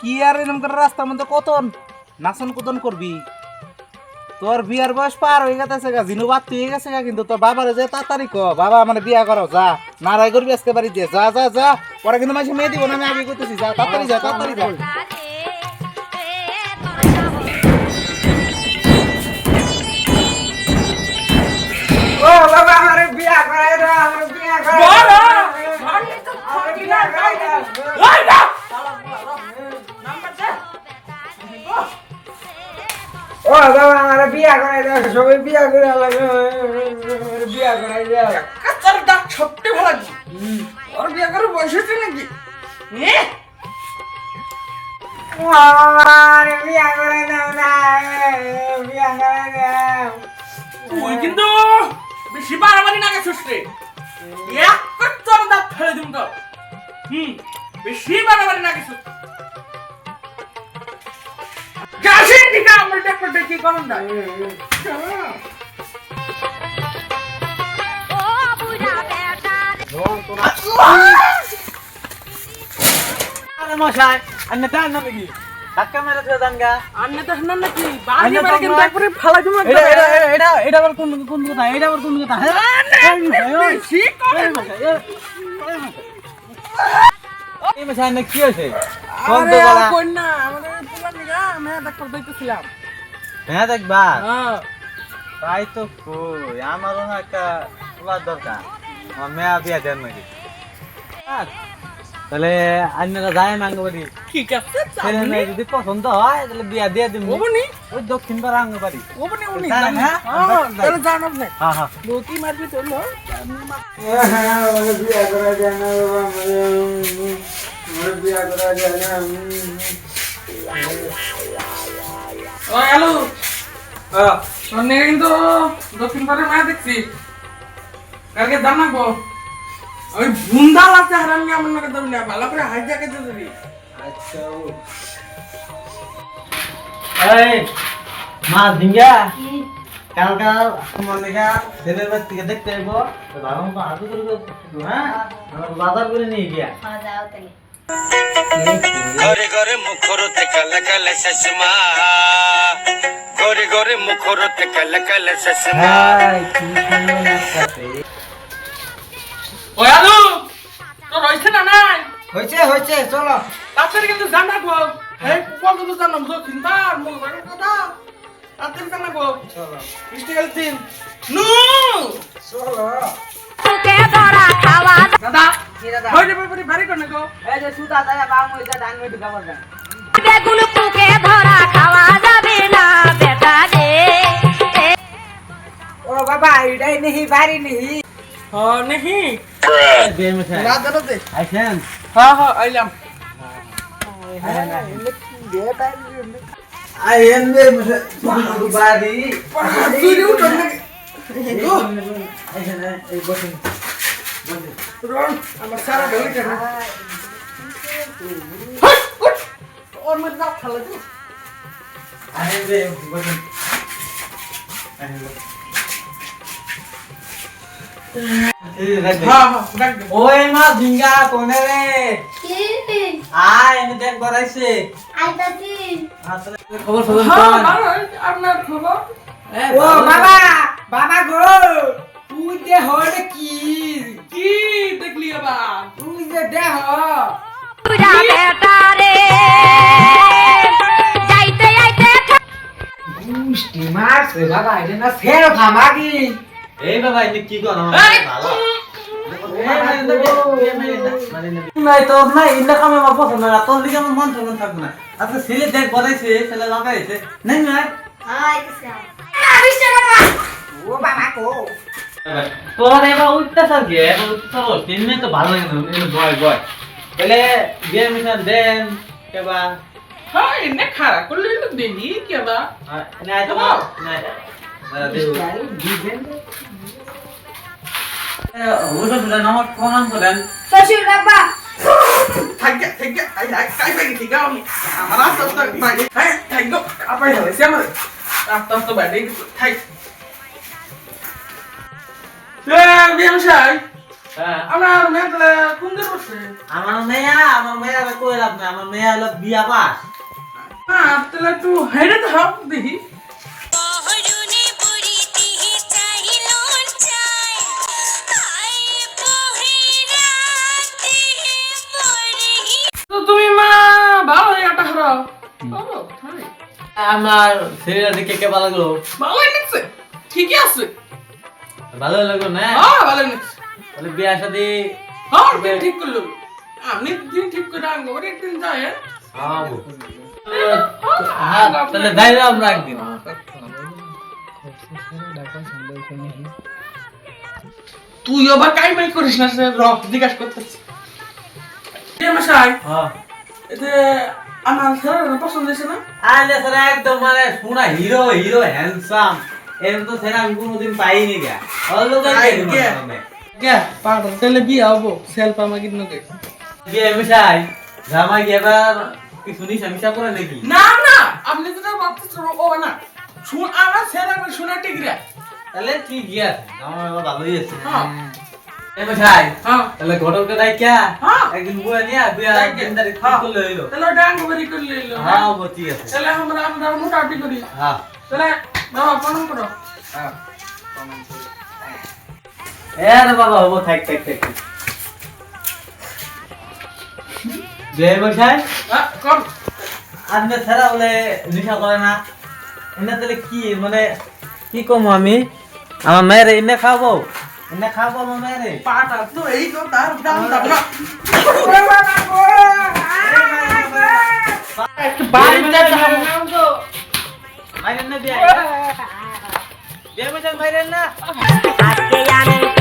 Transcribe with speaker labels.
Speaker 1: কি আর এরকম করে রাস্তার মধ্যে কতন নাচন কুতন করবি তোর বিয়ার বয়স পার হয়ে গেছে গা জিনু বাদ হয়ে গেছে গা কিন্তু তোর বাবার যে তাড়াতাড়ি ক বাবা আমার বিয়া করো যা নারাই করবি আজকে বাড়ি দিয়ে যা যা যা পরে কিন্তু মাঝে মেয়ে দিব না আমি আগে করতেছি যা তাড়াতাড়ি যা তাড়াতাড়ি যা
Speaker 2: ও বাবা আমার বিয়া করাই দাও আমার বিয়া করাই দাও আমার বিয়া করাই দাও ওই না ও বাবা আমার বিয়া করাই দাও সবাই বিয়া করে লাগে বিয়া করাই দাও
Speaker 3: কাচ্চার ডাক সত্যি ভালো লাগছে ওর বিয়ে করে বয়স হচ্ছে নাকি
Speaker 2: আমার বিয়া করাই দাও না বিয়া করাই দাও
Speaker 3: তুই কিন্তু বেশি বাড়াবাড়ি না গেছিস রে এক কাচ্চার ডাক ফেলে দিম তো বেশি বাড়াবাড়ি না গেছিস গাছের দিকে আমরা ডাক্তার দেখি করুন না
Speaker 1: আরে মশাই আন্নে তার নামে কি ধাক্কা মেরে দিয়ে দেন গা
Speaker 3: আন্নে তো না নাকি বাড়ি বাড়ি কিন্তু একবারে ফালা দিম
Speaker 1: এটা আবার কোন কোন কথা এটা আবার কোন কথা
Speaker 3: বেশি করেন
Speaker 1: এই মশাই না কি হইছে কোন
Speaker 3: আরে
Speaker 1: তো বলা
Speaker 3: কই না আমাদের পুরা নিগা আমি ডাক্তার দেখতেছিলাম
Speaker 1: হ্যাঁ দেখবা
Speaker 3: হ্যাঁ
Speaker 1: তাই তো কই আমারও না একটা তোমার দরকার আমার মেয়া বিয়া দেন নাকি তাহলে আন্যরা যায় মাঙ্গ বাড়ি
Speaker 3: ঠিক আছে
Speaker 1: ছেলে মেয়ে যদি পছন্দ হয় তাহলে বিয়া দিয়ে দিব
Speaker 3: ওবনি
Speaker 1: ওই দক্ষিণ পাড়া আঙ্গ বাড়ি
Speaker 3: ওবনি উনি
Speaker 1: জানেন, হ্যাঁ?
Speaker 3: তাহলে জানাব না
Speaker 1: হ্যাঁ হ্যাঁ
Speaker 3: লোকি মারবি তো লো
Speaker 2: আমার বিয়া করাই দাও না বাবা আমার বিয়া করাই দাও না
Speaker 3: ও হ্যালো সন্ধ্যে কিন্তু দক্ষিণ পাড়ের মায়া দেখছি কালকে দাম নাকবো ওই বুন্দাল আছে হারাম নিয়ে আমার নাকি দাম না ভালো করে হাইজা খেতে দিবি
Speaker 2: আচ্ছা
Speaker 1: এই মাছ ডিঙ্গা কাল কাল তোমার লেখা ছেলের বাড়ি থেকে দেখতে আইবো ভালো মতো হাজু করবে হ্যাঁ আমরা বাজার করে নিয়ে গিয়া
Speaker 4: ঘরে ঘরে মুখরতে কালা কালা চশমা ঘরে ঘরে মুখরতে কালা কালা চশমা
Speaker 3: ও হ্যালো তোর হইছে না নাই
Speaker 2: হয়েছে হয়েছে চলো
Speaker 3: তাড়াতাড়ি কিন্তু জানাবো এই কত তো জানাম দক্ষিণ পাড় মূল ঘরের কথা তাড়াতাড়ি জানাবো
Speaker 2: চলো
Speaker 3: বৃষ্টি গেলছিন নু
Speaker 2: চলো
Speaker 3: দাদা
Speaker 2: কি দাদা
Speaker 3: হয়ে যাবে বাড়ি বাড়ি করে গো
Speaker 2: এই যে সুতা দাদা বাম হইছে ডান হইতে খাবার দেন
Speaker 5: বেগুন পুকে ধরা খাওয়া যাবে না বেটা রে
Speaker 2: ও বাবা এটাই নেহি বাড়ি নেহি
Speaker 3: হ্যাঁ নাকি
Speaker 1: বিয়ে মিঠাই
Speaker 3: না দাদা
Speaker 1: আইছেন
Speaker 3: হ্যাঁ হ্যাঁ আইলাম
Speaker 1: আইয়েন বে মিঠাই বাড়ি
Speaker 3: তুই উঠো নাকি
Speaker 1: আইছেন এই বসেন
Speaker 3: রন আমার সারা বেলি কেন ওর মধ্যে না খালা দিও
Speaker 1: আইয়েন বে বসেন আইয়েন
Speaker 3: হ্যাঁ হ্যাঁ ডাক দে
Speaker 1: ওই মা ঝিঙ্গা কোনে রে আয় আমি দেখ বড়াইছে আসলে খবর খবর
Speaker 3: হ্যাঁ ভালো আপনার খবর
Speaker 2: ও বাবা বাবা গো তুই যে হলে কি
Speaker 3: কি দেখলি আবার
Speaker 2: তুই যে দেহ
Speaker 5: পুরা বেটা রে যাইতে যাইতে
Speaker 2: মুষ্টি মারছে বাবা এটা না ফের খামাগি
Speaker 1: এই বাবা এটা কি করো
Speaker 3: এই!
Speaker 1: ভালো নাই তো নাই ইন্না কামে আমার পছন্দ না তোর দিকে আমার মন চলন থাকবে না আচ্ছা ছেলে দেখ বড়াইছে ছেলে লাগাইছে নাই নাই
Speaker 2: ও বাবা গো
Speaker 1: তোর এবার উঠতেছার কি উঠতেছার তিন তো ভালো লাগে না এটা বয় বয় বলে বিয়ে মিশন দেন কেবা
Speaker 3: হ্যাঁ এনে খারাপ করলে তো দেনি কেবা
Speaker 1: নাই তো নাই ওষুধ দিলেন আমার প্রণাম করেন
Speaker 5: শ্বশুর বাবা
Speaker 3: থাক আই কাই বাকি ঠিক আছে আমার আস্তে আস্তে বাড়ি হ্যাঁ থাক গো আপাই হইছে আমার আস্তে আস্তে বাড়ি থাক বিয়ামশাই
Speaker 6: হ্যাঁ
Speaker 3: আমার মেয়ে তাহলে কোন দিন বসছে
Speaker 6: আমার মেয়া কই লাভ না আমার মেয়া হলো বিয়া পাস
Speaker 3: হ্যাঁ তাহলে একটু হেঁটে তো হাফ দেখি
Speaker 5: পহরুনে বুড়িতে চাহিলন চাই আই বহিরাতে পড়ি
Speaker 3: তো তুমি মা ভালো একটা হারাও
Speaker 6: আমার ছেলেটা দেখে কে ভালো লাগলো
Speaker 3: ভালো লাগছে ঠিকই আছে
Speaker 6: ভালো লাগলো না
Speaker 3: হ্যাঁ ভালো লাগছে
Speaker 6: তাহলে বিয়া শাদি
Speaker 3: হ্যাঁ দিন ঠিক করলো আপনি দিন ঠিক করে আনবো একদিন যায়
Speaker 6: তাহলে যাইলাম আমরা একদিন
Speaker 3: তুই আবার কাই মাই করিস না সে রক জিজ্ঞাসা করতেছি মশাই
Speaker 6: হ্যাঁ
Speaker 3: এতে আমার ছেলের পছন্দ হয়েছে না
Speaker 6: আলে স্যার একদম মানে পুরা হিরো হিরো হ্যান্ডসাম এরকম তো স্যার আমি কোনোদিন পাইনি গা
Speaker 3: কে পাগল তাহলে বিয়ে হবো সেলফ আমাকে নকে
Speaker 6: বিয়ে মিশাই জামাই এবার কিছু নিশা করে নাকি
Speaker 3: না না আপনি যেটা ভাবতেছেন ও না শুন আমার ছেলে আমি শুনে টিকরা
Speaker 6: তাহলে ঠিক আছে আমার এবার ভালোই আছে
Speaker 3: হ্যাঁ
Speaker 6: এ মিশাই
Speaker 3: হ্যাঁ
Speaker 6: তাহলে ঘটককে ডাইকা
Speaker 3: হ্যাঁ
Speaker 6: একদিন বুয়া নিয়া বিয়া একদিন তারিখ ঠিক করলে হইলো
Speaker 3: তাহলে ডাং বেরি করে লইলো
Speaker 6: হ্যাঁ ও ঠিক আছে
Speaker 3: তাহলে আমরা মোটামুটি করি
Speaker 6: হ্যাঁ
Speaker 3: তাহলে বাবা প্রণাম করো
Speaker 6: এর বাবা হবো থাক বিয়ে মিশাই
Speaker 3: কর
Speaker 6: আপনি ছাড়া বলে নিশা করে না এনে তাহলে কি মানে কি কম আমি আমার মেয়েরে এনে খাবো আমার মেয়েরে
Speaker 3: পাটা তো এই তো তার দাম দাম না একটু বাড়ি যাবে নাম তো
Speaker 6: মাইরেন না বিয়ে মিশাই মাইরেন না
Speaker 5: আজকে আমি